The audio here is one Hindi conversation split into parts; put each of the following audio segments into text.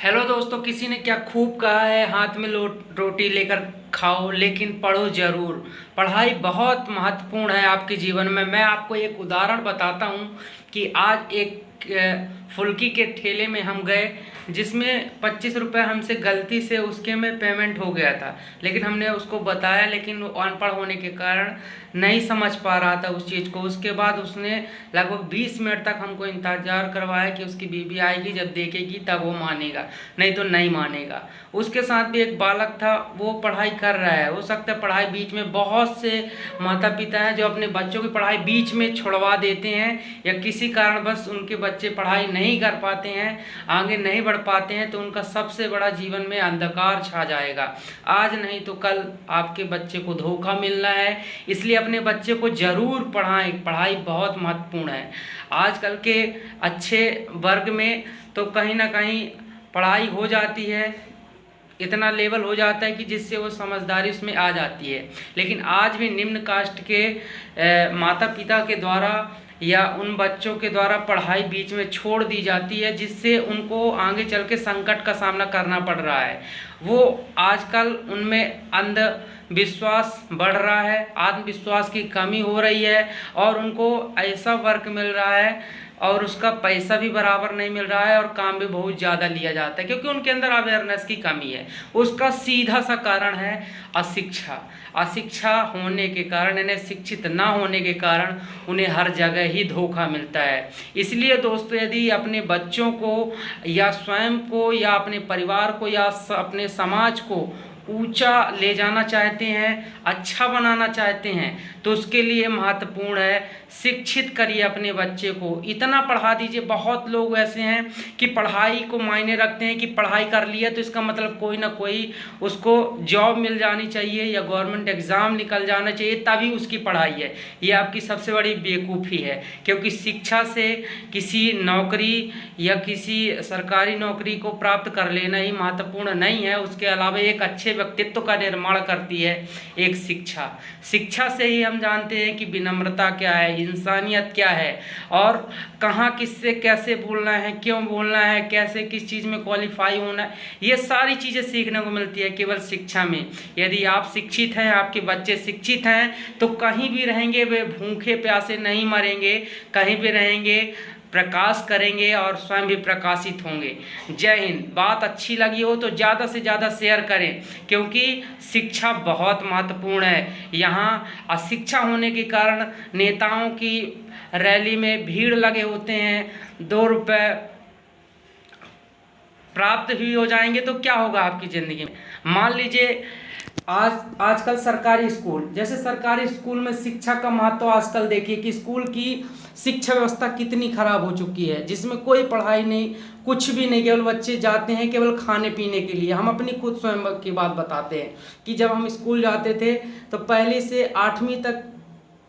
हेलो दोस्तों, किसी ने क्या खूब कहा है, हाथ में रोटी लेकर खाओ लेकिन पढ़ो जरूर। पढ़ाई बहुत महत्वपूर्ण है आपके जीवन में। मैं आपको एक उदाहरण बताता हूँ कि आज एक फुल्की के ठेले में हम गए, जिसमें 25 रुपये हमसे गलती से उसके में पेमेंट हो गया था। लेकिन हमने उसको बताया, लेकिन वो अनपढ़ होने के कारण नहीं समझ पा रहा था उस चीज़ को। उसके बाद उसने लगभग 20 मिनट तक हमको इंतज़ार करवाया कि उसकी बीवी आएगी, जब देखेगी तब वो मानेगा, नहीं तो नहीं मानेगा। उसके साथ भी एक बालक था, वो पढ़ाई कर रहा है। हो सकता है पढ़ाई बीच में, बहुत से माता पिता हैं जो अपने बच्चों की पढ़ाई बीच में छुड़वा देते हैं, या किसी कारणवश उनके बच्चे पढ़ाई नहीं कर पाते हैं, आगे नहीं बढ़ पाते हैं, तो उनका सबसे बड़ा जीवन में अंधकार छा जाएगा। आज नहीं तो कल आपके बच्चे को धोखा मिलना है, इसलिए अपने बच्चे को ज़रूर पढ़ाएं। पढ़ाई बहुत महत्वपूर्ण है। आजकल के अच्छे वर्ग में तो कहीं ना कहीं पढ़ाई हो जाती है, इतना लेवल हो जाता है कि जिससे वो समझदारी उसमें आ जाती है। लेकिन आज भी निम्न कास्ट के माता पिता के द्वारा या उन बच्चों के द्वारा पढ़ाई बीच में छोड़ दी जाती है, जिससे उनको आगे चल के संकट का सामना करना पड़ रहा है। वो आजकल उनमें अंधविश्वास बढ़ रहा है, आत्मविश्वास की कमी हो रही है, और उनको ऐसा वर्क मिल रहा है और उसका पैसा भी बराबर नहीं मिल रहा है, और काम भी बहुत ज़्यादा लिया जाता है, क्योंकि उनके अंदर अवेयरनेस की कमी है। उसका सीधा सा कारण है अशिक्षा। अशिक्षा होने के कारण, यानी शिक्षित ना होने के कारण उन्हें हर जगह ही धोखा मिलता है। इसलिए दोस्तों, यदि अपने बच्चों को या स्वयं को या अपने परिवार को या अपने समाज को ऊंचा ले जाना चाहते हैं, अच्छा बनाना चाहते हैं, तो उसके लिए महत्वपूर्ण है शिक्षित करिए अपने बच्चे को। इतना पढ़ा दीजिए। बहुत लोग ऐसे हैं कि पढ़ाई को मायने रखते हैं कि पढ़ाई कर लिया तो इसका मतलब कोई ना कोई उसको जॉब मिल जानी चाहिए या गवर्नमेंट एग्ज़ाम निकल जाना चाहिए, तभी उसकी पढ़ाई है। ये आपकी सबसे बड़ी बेवकूफ़ी है, क्योंकि शिक्षा से किसी नौकरी या किसी सरकारी नौकरी को प्राप्त कर लेना ही महत्वपूर्ण नहीं है। उसके अलावा एक अच्छे व्यक्तित्व का निर्माण करती है एक शिक्षा। शिक्षा से ही हम जानते हैं कि विनम्रता क्या है, इंसानियत क्या है, और कहाँ किससे कैसे बोलना है, क्यों बोलना है, कैसे किस चीज़ में क्वालिफाई होना है, ये सारी चीज़ें सीखने को मिलती है केवल शिक्षा में। यदि आप शिक्षित हैं, आपके बच्चे शिक्षित हैं, तो कहीं भी रहेंगे वे भूखे प्यासे नहीं मरेंगे, कहीं भी रहेंगे प्रकाश करेंगे और स्वयं भी प्रकाशित होंगे। जय हिंद। बात अच्छी लगी हो तो ज़्यादा से ज़्यादा शेयर करें, क्योंकि शिक्षा बहुत महत्वपूर्ण है। यहाँ अशिक्षा होने के कारण नेताओं की रैली में भीड़ लगे होते हैं, 2 रुपये प्राप्त भी हो जाएंगे तो क्या होगा आपकी ज़िंदगी में। मान लीजिए आजकल सरकारी स्कूल, जैसे सरकारी स्कूल में शिक्षा का महत्व आजकल देखिए कि स्कूल की शिक्षा व्यवस्था कितनी खराब हो चुकी है, जिसमें कोई पढ़ाई नहीं, कुछ भी नहीं, केवल बच्चे जाते हैं केवल खाने पीने के लिए। हम अपनी खुद स्वयं की बात बताते हैं कि जब हम स्कूल जाते थे तो पहली से 8वीं तक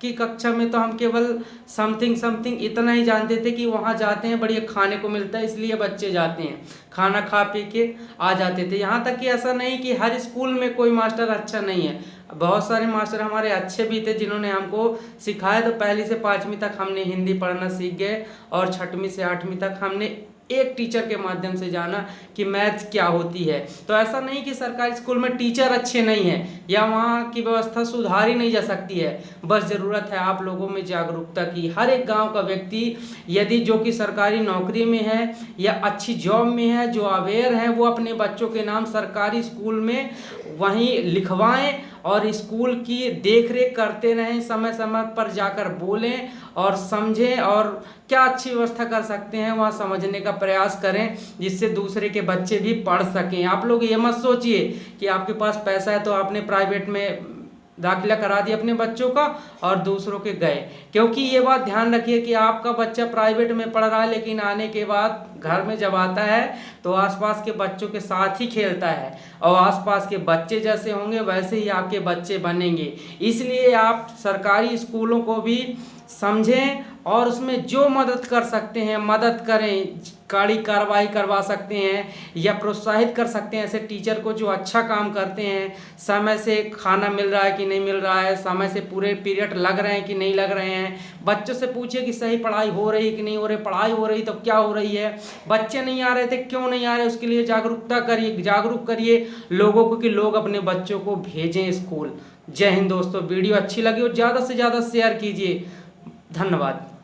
की कक्षा में तो हम केवल समथिंग इतना ही जानते थे कि वहाँ जाते हैं, बढ़िया खाने को मिलता है, इसलिए बच्चे जाते हैं, खाना खा पी के आ जाते थे। यहाँ तक कि ऐसा नहीं कि हर स्कूल में कोई मास्टर अच्छा नहीं है, बहुत सारे मास्टर हमारे अच्छे भी थे जिन्होंने हमको सिखाया। तो पहली से 5वीं तक हमने हिंदी पढ़ना सीख गए, और 6वीं से 8वीं तक हमने एक टीचर के माध्यम से जाना कि मैथ्स क्या होती है। तो ऐसा नहीं कि सरकारी स्कूल में टीचर अच्छे नहीं हैं या वहाँ की व्यवस्था सुधारी नहीं जा सकती है, बस ज़रूरत है आप लोगों में जागरूकता की। हर एक गांव का व्यक्ति यदि जो कि सरकारी नौकरी में है या अच्छी जॉब में है, जो अवेयर है, वो अपने बच्चों के नाम सरकारी स्कूल में वहीं लिखवाएं और स्कूल की देख रेख करते रहें, समय समय पर जाकर बोलें और समझें, और क्या अच्छी व्यवस्था कर सकते हैं वहाँ समझने का प्रयास करें, जिससे दूसरे के बच्चे भी पढ़ सकें। आप लोग ये मत सोचिए कि आपके पास पैसा है तो आपने प्राइवेट में दाखिला करा दिया अपने बच्चों का और दूसरों के गए, क्योंकि ये बात ध्यान रखिए कि आपका बच्चा प्राइवेट में पढ़ रहा है, लेकिन आने के बाद घर में जब आता है तो आसपास के बच्चों के साथ ही खेलता है, और आसपास के बच्चे जैसे होंगे वैसे ही आपके बच्चे बनेंगे। इसलिए आप सरकारी स्कूलों को भी समझें और उसमें जो मदद कर सकते हैं मदद करें, कड़ी कार्रवाई करवा सकते हैं या प्रोत्साहित कर सकते हैं ऐसे टीचर को जो अच्छा काम करते हैं, समय से खाना मिल रहा है कि नहीं मिल रहा है, समय से पूरे पीरियड लग रहे हैं कि नहीं लग रहे हैं। बच्चों से पूछिए कि सही पढ़ाई हो रही है कि नहीं हो रही, पढ़ाई हो रही तो क्या हो रही है, बच्चे नहीं आ रहे थे क्यों नहीं आ रहे, उसके लिए जागरूकता करिए, जागरूक करिए लोगों को कि लोग अपने बच्चों को भेजें स्कूल। जय हिंद दोस्तों, वीडियो अच्छी लगी हो ज़्यादा से ज़्यादा शेयर कीजिए। धन्यवाद।